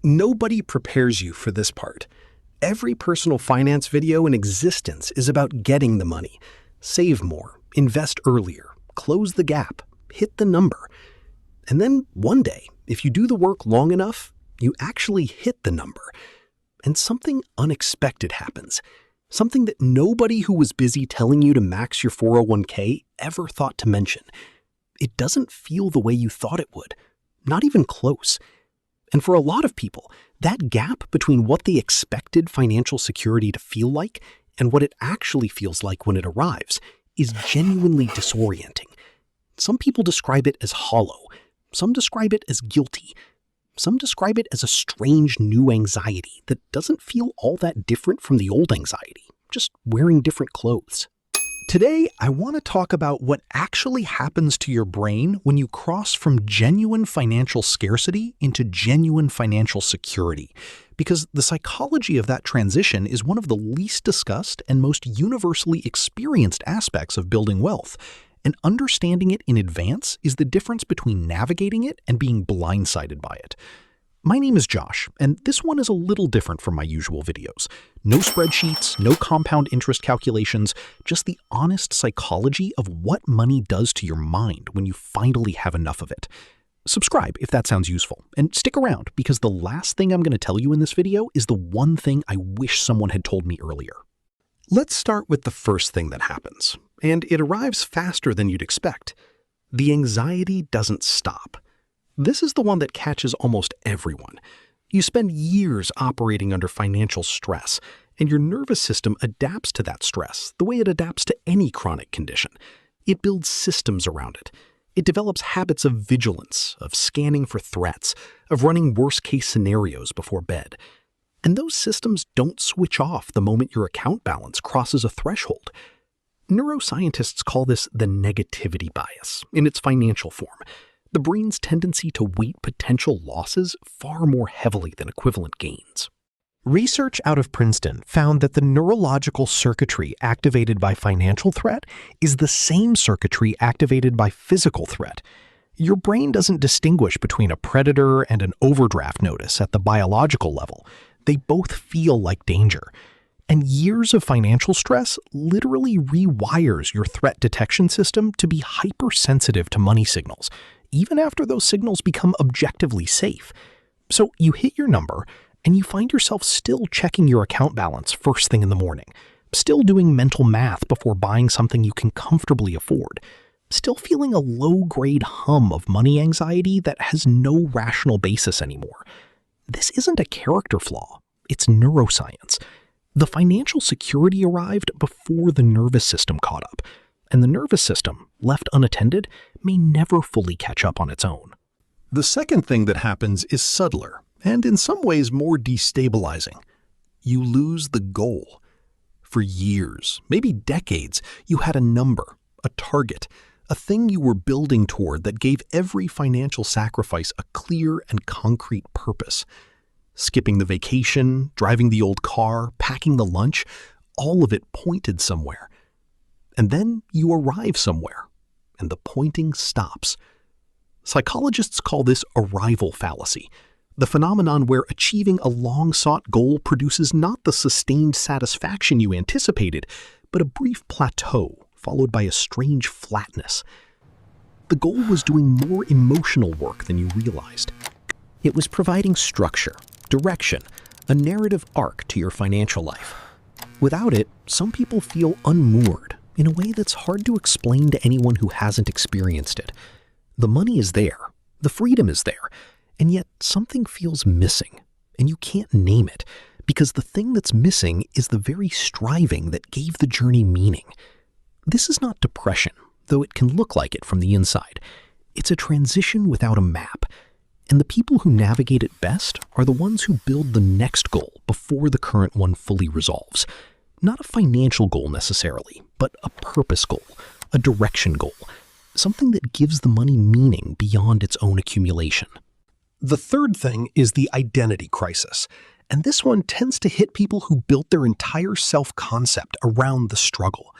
Nobody prepares you for this part. Every personal finance video in existence is about getting the money. Save more, invest earlier, close the gap, hit the number. And then one day, if you do the work long enough, you actually hit the number. And something unexpected happens. Something that nobody who was busy telling you to max your 401k ever thought to mention. It doesn't feel the way you thought it would. Not even close. And for a lot of people, that gap between what they expected financial security to feel like and what it actually feels like when it arrives is genuinely disorienting. Some people describe it as hollow. Some describe it as guilty. Some describe it as a strange new anxiety that doesn't feel all that different from the old anxiety, just wearing different clothes. Today, I want to talk about what actually happens to your brain when you cross from genuine financial scarcity into genuine financial security, because the psychology of that transition is one of the least discussed and most universally experienced aspects of building wealth, and understanding it in advance is the difference between navigating it and being blindsided by it. My name is Josh, and this one is a little different from my usual videos. No spreadsheets, no compound interest calculations, just the honest psychology of what money does to your mind when you finally have enough of it. Subscribe if that sounds useful, and stick around because the last thing I'm going to tell you in this video is the one thing I wish someone had told me earlier. Let's start with the first thing that happens, and it arrives faster than you'd expect. The anxiety doesn't stop. This is the one that catches almost everyone. You spend years operating under financial stress, and your nervous system adapts to that stress the way it adapts to any chronic condition. It builds systems around it. It develops habits of vigilance, of scanning for threats, of running worst-case scenarios before bed. And those systems don't switch off the moment your account balance crosses a threshold. Neuroscientists call this the negativity bias in its financial form. The brain's tendency to weight potential losses far more heavily than equivalent gains. Research out of Princeton found that the neurological circuitry activated by financial threat is the same circuitry activated by physical threat. Your brain doesn't distinguish between a predator and an overdraft notice at the biological level. They both feel like danger. And years of financial stress literally rewires your threat detection system to be hypersensitive to money signals, even after those signals become objectively safe. So you hit your number, and you find yourself still checking your account balance first thing in the morning, still doing mental math before buying something you can comfortably afford, still feeling a low-grade hum of money anxiety that has no rational basis anymore. This isn't a character flaw, it's neuroscience. The financial security arrived before the nervous system caught up, and the nervous system, left unattended, may never fully catch up on its own. The second thing that happens is subtler, and in some ways more destabilizing. You lose the goal. For years, maybe decades, you had a number, a target, a thing you were building toward that gave every financial sacrifice a clear and concrete purpose. Skipping the vacation, driving the old car, packing the lunch, all of it pointed somewhere. And then you arrive somewhere, and the pointing stops. Psychologists call this arrival fallacy, the phenomenon where achieving a long-sought goal produces not the sustained satisfaction you anticipated, but a brief plateau followed by a strange flatness. The goal was doing more emotional work than you realized. It was providing structure, direction, a narrative arc to your financial life. Without it, some people feel unmoored in a way that's hard to explain to anyone who hasn't experienced it. The money is there, the freedom is there, and yet something feels missing, and you can't name it, because the thing that's missing is the very striving that gave the journey meaning. This is not depression, though it can look like it from the inside. It's a transition without a map, and the people who navigate it best are the ones who build the next goal before the current one fully resolves. Not a financial goal necessarily, but a purpose goal, a direction goal, something that gives the money meaning beyond its own accumulation. The third thing is the identity crisis, and this one tends to hit people who built their entire self-concept around the struggle.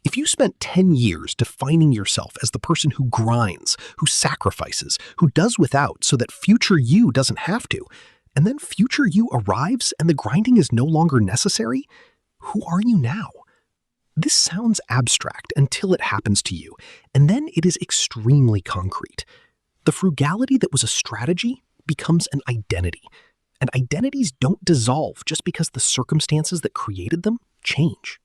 If you spent 10 years defining yourself as the person who grinds, who sacrifices, who does without so that future you doesn't have to, and then future you arrives and the grinding is no longer necessary? Who are you now? This sounds abstract until it happens to you, and then it is extremely concrete. The frugality that was a strategy becomes an identity, and identities don't dissolve just because the circumstances that created them change.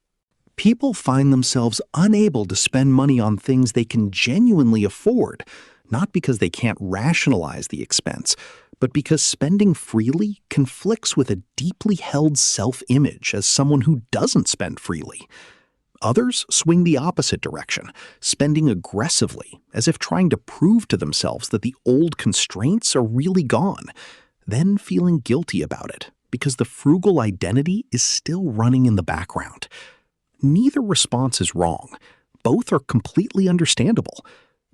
People find themselves unable to spend money on things they can genuinely afford, not because they can't rationalize the expense, but because spending freely conflicts with a deeply held self-image as someone who doesn't spend freely. Others swing the opposite direction, spending aggressively, as if trying to prove to themselves that the old constraints are really gone, then feeling guilty about it because the frugal identity is still running in the background. Neither response is wrong. Both are completely understandable,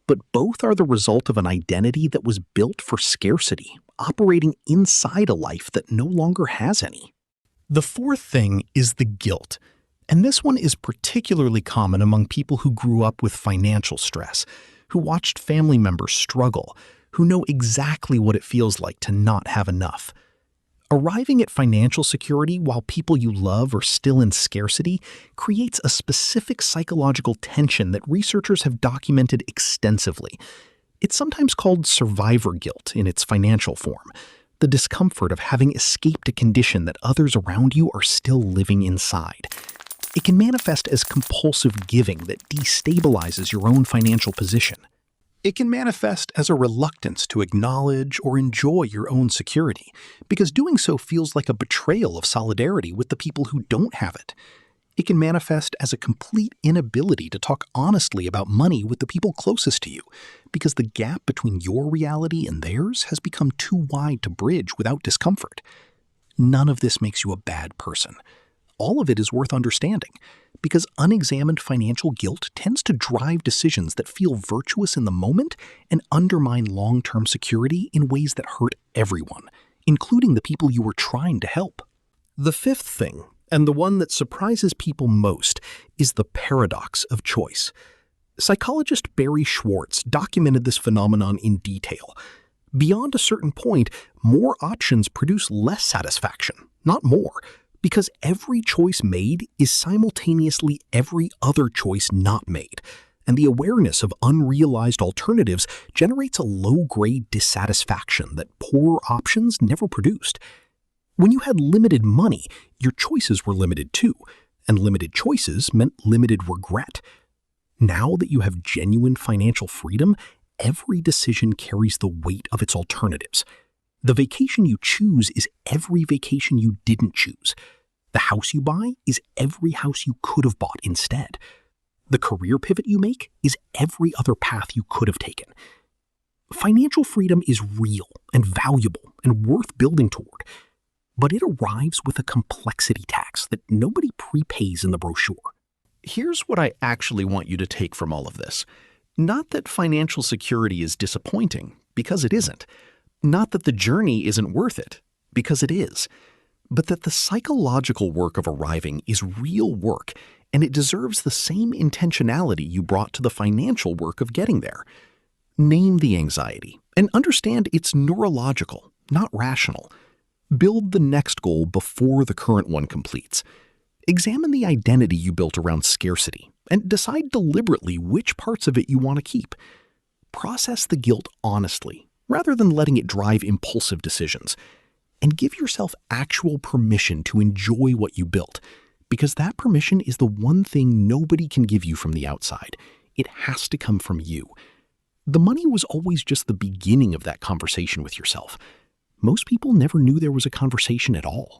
but both are the result of an identity that was built for scarcity, operating inside a life that no longer has any. The fourth thing is the guilt. And this one is particularly common among people who grew up with financial stress, who watched family members struggle, who know exactly what it feels like to not have enough. Arriving at financial security while people you love are still in scarcity creates a specific psychological tension that researchers have documented extensively. It's sometimes called survivor guilt in its financial form, the discomfort of having escaped a condition that others around you are still living inside. It can manifest as compulsive giving that destabilizes your own financial position. It can manifest as a reluctance to acknowledge or enjoy your own security, because doing so feels like a betrayal of solidarity with the people who don't have it. It can manifest as a complete inability to talk honestly about money with the people closest to you, because the gap between your reality and theirs has become too wide to bridge without discomfort. None of this makes you a bad person. All of it is worth understanding, because unexamined financial guilt tends to drive decisions that feel virtuous in the moment and undermine long-term security in ways that hurt everyone, including the people you were trying to help. The fifth thing, and the one that surprises people most, is the paradox of choice. Psychologist Barry Schwartz documented this phenomenon in detail. Beyond a certain point, more options produce less satisfaction, not more, because every choice made is simultaneously every other choice not made, and the awareness of unrealized alternatives generates a low-grade dissatisfaction that poorer options never produced. When you had limited money, your choices were limited too, and limited choices meant limited regret. Now that you have genuine financial freedom, every decision carries the weight of its alternatives. The vacation you choose is every vacation you didn't choose. The house you buy is every house you could have bought instead. The career pivot you make is every other path you could have taken. Financial freedom is real and valuable and worth building toward, but it arrives with a complexity tax that nobody prepays in the brochure. Here's what I actually want you to take from all of this. Not that financial security is disappointing, because it isn't. Not that the journey isn't worth it, because it is. But that the psychological work of arriving is real work, and it deserves the same intentionality you brought to the financial work of getting there. Name the anxiety, and understand it's neurological, not rational. Build the next goal before the current one completes. Examine the identity you built around scarcity, and decide deliberately which parts of it you want to keep. Process the guilt honestly, rather than letting it drive impulsive decisions. And give yourself actual permission to enjoy what you built, because that permission is the one thing nobody can give you from the outside. It has to come from you. The money was always just the beginning of that conversation with yourself. Most people never knew there was a conversation at all.